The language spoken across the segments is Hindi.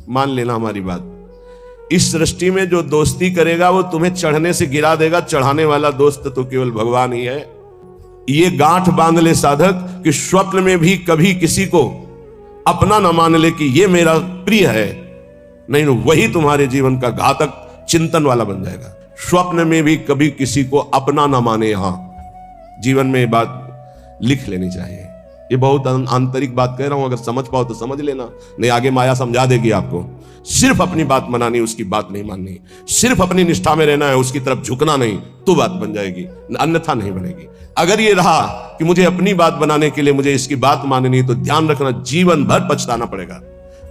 मान लेना हमारी बात। इस सृष्टि में जो दोस्ती करेगा वो तुम्हें चढ़ने से गिरा देगा, चढ़ाने वाला दोस्त तो केवल भगवान ही है। ये गांठ बांध ले साधक कि स्वप्न में भी कभी किसी को अपना न मान ले कि ये मेरा प्रिय है, नहीं तो वही तुम्हारे जीवन का घातक चिंतन वाला बन जाएगा। स्वप्न में भी कभी किसी को अपना न माने। यहां जीवन में ये बात लिख लेनी चाहिए। ये बहुत आंतरिक बात कह रहा हूं, अगर समझ पाओ तो समझ लेना, नहीं आगे माया समझा देगी आपको। सिर्फ अपनी बात मनानी, उसकी बात नहीं माननी। सिर्फ अपनी निष्ठा में रहना है, उसकी तरफ झुकना नहीं, तो बात बन जाएगी, अन्यथा नहीं बनेगी। अगर ये रहा कि मुझे अपनी बात बनाने के लिए मुझे इसकी बात माननी, तो ध्यान रखना जीवन भर पछताना पड़ेगा,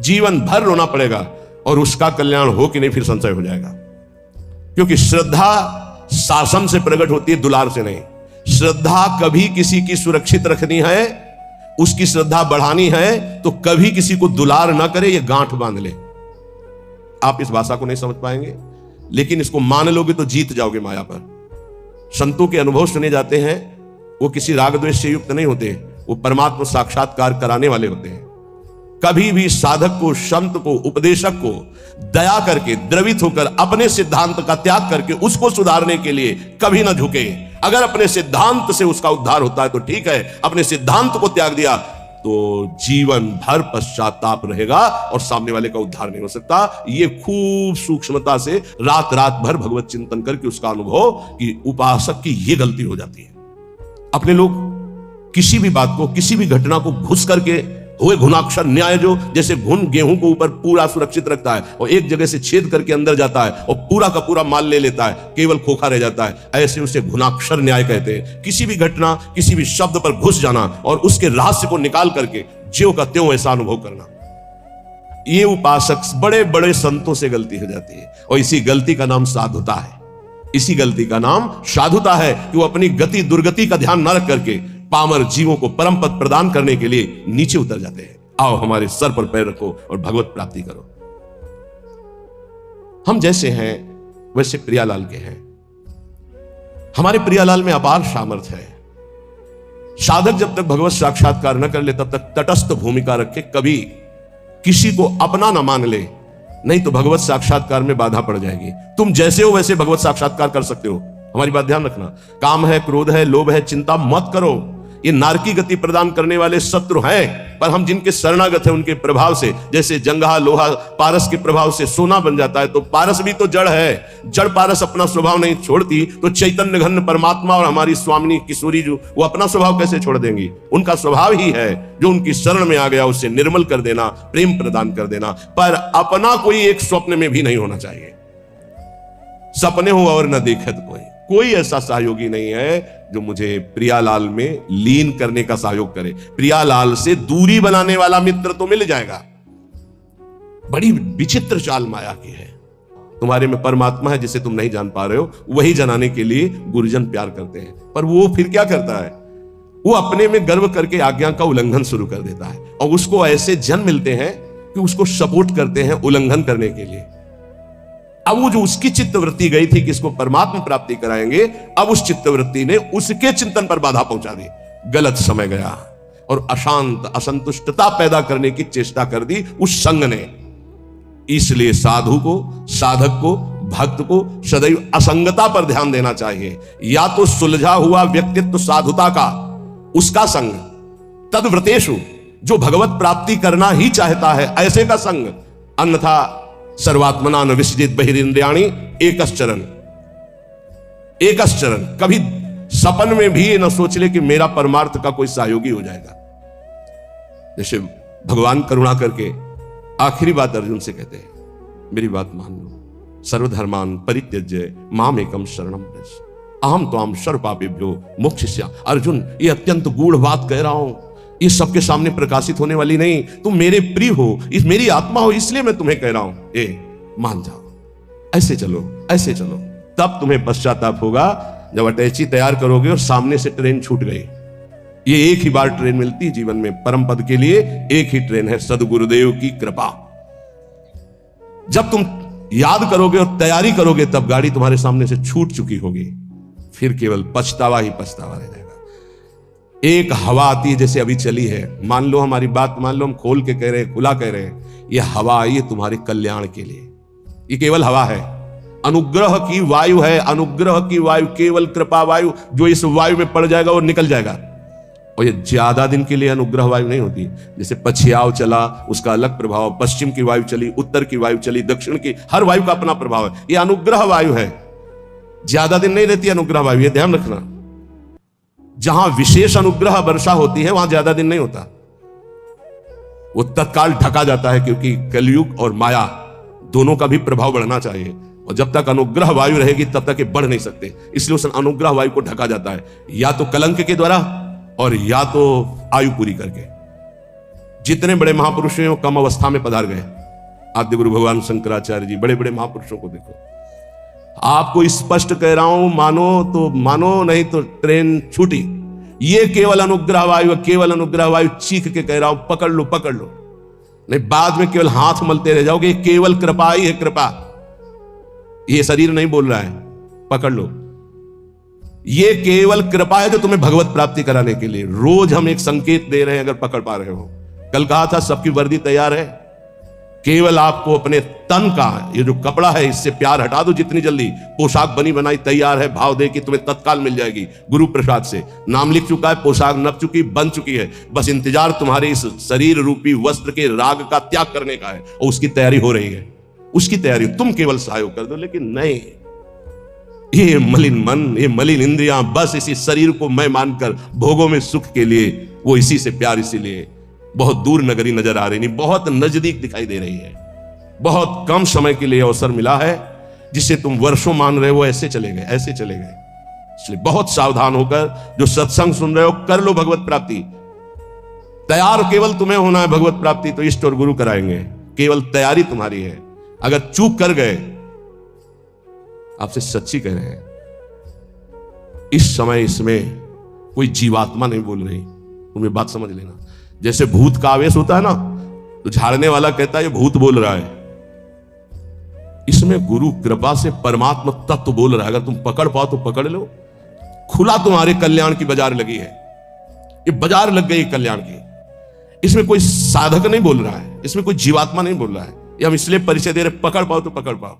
जीवन भर रोना पड़ेगा, और उसका कल्याण हो कि नहीं फिर संशय हो जाएगा। क्योंकि श्रद्धा शासन से प्रकट होती है, दुलार से नहीं। श्रद्धा कभी किसी की सुरक्षित रखनी है, उसकी श्रद्धा बढ़ानी है, तो कभी किसी को दुलार ना करे, ये गांठ बांध ले। आप इस भाषा को नहीं समझ पाएंगे, लेकिन इसको मान लोगे तो जीत जाओगे माया पर। संतों के अनुभव सुने जाते हैं, वो किसी राग द्वेष से युक्त नहीं होते, वो परमात्मा साक्षात्कार कराने वाले होते हैं। कभी भी साधक को, संत को, उपदेशक को दया करके, द्रवित होकर अपने सिद्धांत का त्याग करके उसको सुधारने के लिए कभी ना झुके। अगर अपने सिद्धांत से उसका उद्धार होता है तो ठीक है, अपने सिद्धांत को त्याग दिया तो जीवन भर पश्चाताप रहेगा और सामने वाले का उद्धार नहीं हो सकता। ये खूब सूक्ष्मता से रात रात भर भगवत चिंतन करके उसका अनुभव कि उपासक की ये गलती हो जाती है। अपने लोग किसी भी बात को, किसी भी घटना को घुस करके हुए घुनाक्षर न्याय, जो जैसे घुन गेहूं को ऊपर पूरा सुरक्षित रखता है और एक जगह से छेद करके अंदर जाता है और पूरा का पूरा माल ले लेता है, केवल खोखा रह जाता है, ऐसे उसे घुनाक्षर न्याय कहते हैं। किसी भी घटना, किसी भी शब्द पर घुस जाना और उसके रहस्य को निकाल करके ज्यों का त्यों ऐसा अनुभव करना, ये उपासक बड़े बड़े संतों से गलती हो जाती है। और इसी गलती का नाम साधुता है। इसी गलती का नाम साधुता है कि वो अपनी गति दुर्गति का ध्यान न रख करके पामर जीवों को परम पद प्रदान करने के लिए नीचे उतर जाते हैं। आओ हमारे सर पर पैर रखो और भगवत प्राप्ति करो। हम जैसे हैं वैसे प्रियालाल के हैं। हमारे प्रियालाल में अपार सामर्थ्य है। साधक जब तक भगवत साक्षात्कार न कर ले तब तक तटस्थ भूमिका रखे, कभी किसी को अपना न मान ले, नहीं तो भगवत साक्षात्कार में बाधा पड़ जाएगी। तुम जैसे हो वैसे भगवत साक्षात्कार कर सकते हो। हमारी बात ध्यान रखना। काम है, क्रोध है, लोभ है, चिंता मत करो। ये नारकी गति प्रदान करने वाले शत्रु हैं, पर हम जिनके शरणागत हैं उनके प्रभाव से, जैसे जंगहा लोहा पारस के प्रभाव से सोना बन जाता है, तो पारस भी तो जड़ है। जड़ पारस अपना स्वभाव नहीं छोड़ती, तो चैतन्य घन परमात्मा और हमारी स्वामिनी किशोरी जो, वो अपना स्वभाव कैसे छोड़ देंगी? उनका स्वभाव ही है जो उनकी शरण में आ गया उसे निर्मल कर देना, प्रेम प्रदान कर देना। पर अपना कोई एक स्वप्न में भी नहीं होना चाहिए। सपने हो और न देखत कोई ऐसा सहयोगी नहीं है जो मुझे प्रियालाल में लीन करने का सहयोग करे। प्रियालाल से दूरी बनाने वाला मित्र तो मिल जाएगा। बड़ी विचित्र चाल माया की है। तुम्हारे में परमात्मा है जिसे तुम नहीं जान पा रहे हो, वही जनाने के लिए गुरुजन प्यार करते हैं। पर वो फिर क्या करता है? वो अपने में गर्व करके आज्ञा का उल्लंघन शुरू कर देता है, और उसको ऐसे जन मिलते हैं कि उसको सपोर्ट करते हैं उल्लंघन करने के लिए। अब वो जो उसकी चित्तवृत्ति गई थी कि इसको परमात्मा प्राप्ति कराएंगे, अब उस चित्तवृत्ति ने उसके चिंतन पर बाधा पहुंचा दी। गलत समय गया और अशांत असंतुष्टता पैदा करने की चेष्टा कर दी उस संग ने। इसलिए साधु को, साधक को, भक्त को सदैव असंगता पर ध्यान देना चाहिए। या तो सुलझा हुआ व्यक्तित्व साधुता का, उसका संग, तद्व्रतेषु, जो भगवत प्राप्ति करना ही चाहता है ऐसे का संग, अन्यथा सर्वात्मना न विसजित बहिरिंद्रियाणि एकश्चरण। एकश्चरण, कभी सपन में भी न सोच ले कि मेरा परमार्थ का कोई सहयोगी हो जाएगा। जैसे भगवान करुणा करके आखिरी बात अर्जुन से कहते हैं, मेरी बात मान लो, सर्वधर्मान परित्यज्य माम एकम शरणम व्रज अहम त्वाम सर्व पापेभ्यो मोक्षयिष्यामि। अर्जुन, ये अत्यंत गूढ़ बात कह रहा हूं, ये सबके सामने प्रकाशित होने वाली नहीं। तुम मेरे प्रिय हो, इस मेरी आत्मा हो, इसलिए मैं तुम्हें कह रहा हूं, मान जाओ, ऐसे चलो, ऐसे चलो। तब तुम्हें पश्चाताप होगा जब अटैची तैयार करोगे और सामने से ट्रेन छूट गई। ये एक ही बार ट्रेन मिलती है जीवन में, परम पद के लिए एक ही ट्रेन है, सदगुरुदेव की कृपा। जब तुम याद करोगे और तैयारी करोगे तब गाड़ी तुम्हारे सामने से छूट चुकी होगी, फिर केवल पछतावा ही पछतावा रह जाएगा। एक हवा आती है जैसे अभी चली है, मान लो हमारी बात मान लो, हम खोल के कह रहे हैं, खुला कह रहे हैं, ये हवा आई है तुम्हारे कल्याण के लिए। ये केवल हवा है, अनुग्रह की वायु है, अनुग्रह की वायु, केवल कृपा वायु। जो इस वायु में पड़ जाएगा वो निकल जाएगा। और ये ज्यादा दिन के लिए अनुग्रह वायु नहीं होती। जैसे पछियाव चला उसका अलग प्रभाव, पश्चिम की वायु चली, उत्तर की वायु चली, दक्षिण की, हर वायु का अपना प्रभाव है। ये अनुग्रह वायु है, ज्यादा दिन नहीं रहती अनुग्रह वायु, ये ध्यान रखना। जहां विशेष अनुग्रह वर्षा होती है वहां ज्यादा दिन नहीं होता, वो तत्काल ढका जाता है, क्योंकि कलयुग और माया दोनों का भी प्रभाव बढ़ना चाहिए। और जब तक अनुग्रह वायु रहेगी तब तक ये बढ़ नहीं सकते, इसलिए उस अनुग्रह वायु को ढका जाता है, या तो कलंक के द्वारा और या तो आयु पूरी करके। जितने बड़े महापुरुष हैं वो कम अवस्था में पधार गए। आद्य गुरु भगवान शंकराचार्य जी, बड़े बड़े महापुरुषों को देखो। आपको स्पष्ट कह रहा हूं, मानो तो मानो, नहीं तो ट्रेन छूटी। ये केवल अनुग्रह वायु, केवल अनुग्रह वायु, चीख के कह रहा हूं, पकड़ लो पकड़ लो, नहीं बाद में केवल हाथ मलते रह जाओगे। केवल कृपा ही है, कृपा। ये शरीर नहीं बोल रहा है, पकड़ लो। ये केवल कृपा है जो तुम्हें भगवत प्राप्ति कराने के लिए। रोज हम एक संकेत दे रहे हैं, अगर पकड़ पा रहे हो। कल कहा था सबकी वर्दी तैयार है, केवल आपको अपने तन का ये जो कपड़ा है इससे प्यार हटा दो जितनी जल्दी। पोशाक बनी बनाई तैयार है, भाव दे कि तुम्हें तत्काल मिल जाएगी गुरु प्रसाद से। नाम लिख चुका है, पोशाक नप चुकी, बन चुकी है, बस इंतजार तुम्हारे इस शरीर रूपी वस्त्र के राग का त्याग करने का है, और उसकी तैयारी हो रही है। उसकी तैयारी तुम केवल सहयोग कर दो। लेकिन नहीं, ये मलिन मन, ये मलिन इंद्रियां बस इसी शरीर को मैं मानकर भोगों में सुख के लिए, वो इसी से प्यार, इसीलिए बहुत दूर नगरी नजर आ रही नहीं, बहुत नजदीक दिखाई दे रही है। बहुत कम समय के लिए अवसर मिला है, जिसे तुम वर्षों मान रहे हो, ऐसे चले गए, ऐसे चले गए। इसलिए बहुत सावधान होकर जो सत्संग सुन रहे हो, कर लो भगवत प्राप्ति। तैयार केवल तुम्हें होना है भगवत प्राप्ति, तो इष्ट और गुरु कराएंगे, केवल तैयारी तुम्हारी है। अगर चूक कर गए, आपसे सच्ची कह रहे हैं, इस समय इसमें कोई जीवात्मा नहीं बोल रही, तुम्हें बात समझ लेना। जैसे भूत का आवेश होता है ना, तो झाड़ने वाला कहता है ये भूत बोल रहा है, इसमें गुरु कृपा से परमात्मा तत्व बोल रहा है। अगर तुम पकड़ पाओ तो पकड़ लो। खुला तुम्हारे कल्याण की बाजार लगी है, ये बाजार लग गई कल्याण की। इसमें कोई साधक नहीं बोल रहा है, इसमें कोई जीवात्मा नहीं बोल रहा है, ये हम इसलिए परिचय दे रहे, पकड़ पाओ तो पकड़ पाओ।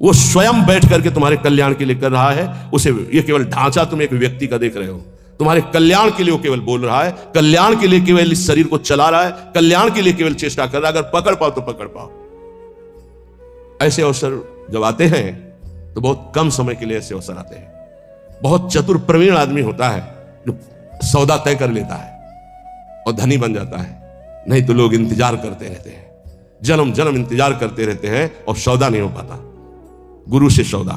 वो स्वयं बैठ करके तुम्हारे कल्याण के लिए कर रहा है। उसे ये केवल ढांचा तुम एक व्यक्ति का देख रहे हो, तुम्हारे कल्याण के लिए वो केवल बोल रहा है, कल्याण के लिए केवल इस शरीर को चला रहा है, कल्याण के लिए केवल चेष्टा कर रहा है। अगर पकड़ पाओ तो पकड़ पाओ। ऐसे अवसर जब आते हैं तो बहुत कम समय के लिए ऐसे अवसर आते हैं। बहुत चतुर प्रवीण आदमी होता है जो सौदा तय कर लेता है और धनी बन जाता है, नहीं तो लोग इंतजार करते रहते हैं, जन्म जन्म इंतजार करते रहते हैं और सौदा नहीं हो पाता। गुरु से सौदा,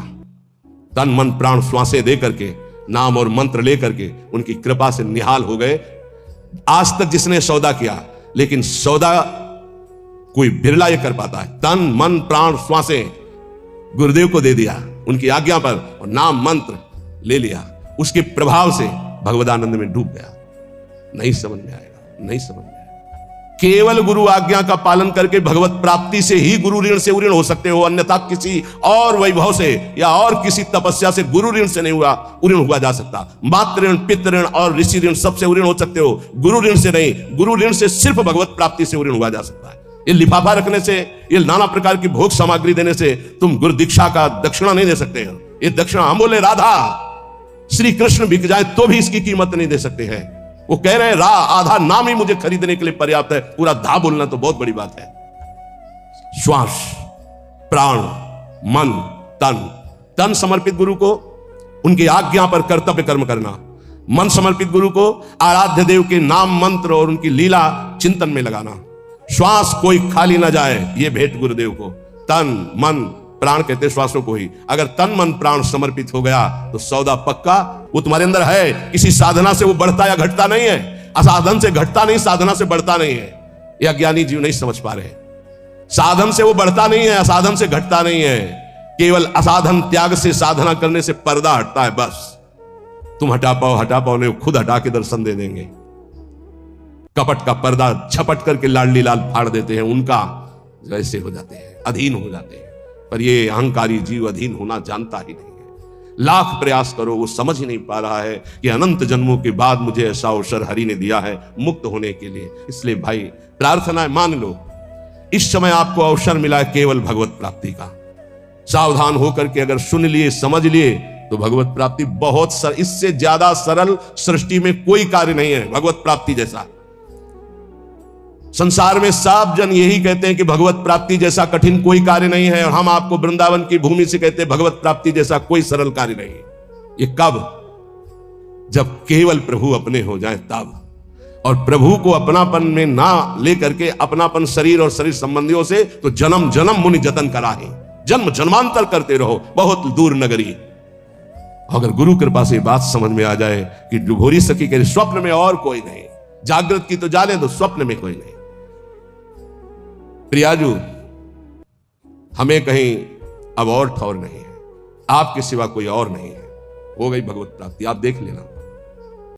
तन मन प्राण श्वासें दे करके, नाम और मंत्र लेकर के उनकी कृपा से निहाल हो गए। आज तक जिसने सौदा किया, लेकिन सौदा कोई बिरला ये कर पाता है। तन मन प्राण श्वासें गुरुदेव को दे दिया उनकी आज्ञा पर, और नाम मंत्र ले लिया, उसके प्रभाव से भगवदानंद में डूब गया। नहीं समझ में आएगा, नहीं समझ में आएगा। केवल गुरु आज्ञा का पालन करके भगवत प्राप्ति से ही गुरु ऋण से उऋण हो सकते हो, अन्यथा किसी और वैभव से या और किसी तपस्या से गुरु ऋण से नहीं उऋण हुआ जा सकता। मातृ ऋण, पितृ ऋण और ऋषि ऋण सबसे उऋण हो सकते हो, गुरु ऋण से नहीं। गुरु ऋण से सिर्फ भगवत प्राप्ति से उऋण हुआ जा सकता है। ये लिफाफा रखने से, ये नाना प्रकार की भोग सामग्री देने से तुम गुरु दीक्षा का दक्षिणा नहीं दे सकते हो। ये दक्षिणा, हम बोले राधा श्री कृष्ण बिक जाए तो भी इसकी कीमत नहीं दे सकते हैं। वो कह रहे हैं आधा नाम ही मुझे खरीदने के लिए पर्याप्त है, पूरा धा बोलना तो बहुत बड़ी बात है। श्वास, प्राण, मन, तन समर्पित गुरु को, उनकी आज्ञा पर कर्तव्य कर्म करना। मन समर्पित गुरु को आराध्य देव के नाम मंत्र और उनकी लीला चिंतन में लगाना। श्वास कोई खाली ना जाए, ये भेंट गुरुदेव को। तन मन प्राण कहते श्वासों को ही। अगर तन मन प्राण समर्पित हो गया तो सौदा पक्का, वो तुम्हारे अंदर है। किसी साधना से वो बढ़ता या घटता नहीं है, असाधन से घटता नहीं, साधना से बढ़ता नहीं है। ये अज्ञानी जीव नहीं समझ पा रहे। साधन से वो बढ़ता नहीं है, असाधन से घटता नहीं है। केवल असाधन त्याग से, साधना करने से पर्दा हटता है बस। तुम हटा पाओ नहीं, खुद हटा के दर्शन दे देंगे। कपट का पर्दा झपट करके लाडली लाल फाड़ देते हैं, उनका वैसे हो जाते हैं, अधीन हो जाते हैं। पर ये अहंकारी जीव अधीन होना जानता ही नहीं है। लाख प्रयास करो, वो समझ ही नहीं पा रहा है कि अनंत जन्मों के बाद मुझे ऐसा अवसर हरि ने दिया है मुक्त होने के लिए। इसलिए भाई प्रार्थना है, मान लो इस समय आपको अवसर मिला है केवल भगवत प्राप्ति का। सावधान होकर के अगर सुन लिए, समझ लिए तो भगवत प्राप्ति बहुत इससे ज्यादा सरल सृष्टि में कोई कार्य नहीं है भगवत प्राप्ति जैसा। संसार में सब जन यही कहते हैं कि भगवत प्राप्ति जैसा कठिन कोई कार्य नहीं है, और हम आपको वृंदावन की भूमि से कहते हैं भगवत प्राप्ति जैसा कोई सरल कार्य नहीं है। ये कब? जब केवल प्रभु अपने हो जाए तब, और प्रभु को अपनापन में ना लेकर के अपनापन शरीर और शरीर संबंधियों से तो जन्म जन्म मुनि जतन कराहे, जन्म जन्मांतर करते रहो बहुत दूर नगरी। अगर गुरु कृपा से बात समझ में आ जाए कि डुभोरी सखी के स्वप्न में और कोई नहीं, जागृत की तो जाने दो, स्वप्न में कोई नहीं। प्रियाजू, हमें कहीं अब और ठौर नहीं है, आपके सिवा कोई और नहीं है। हो गई भगवत प्राप्ति, आप देख लेना।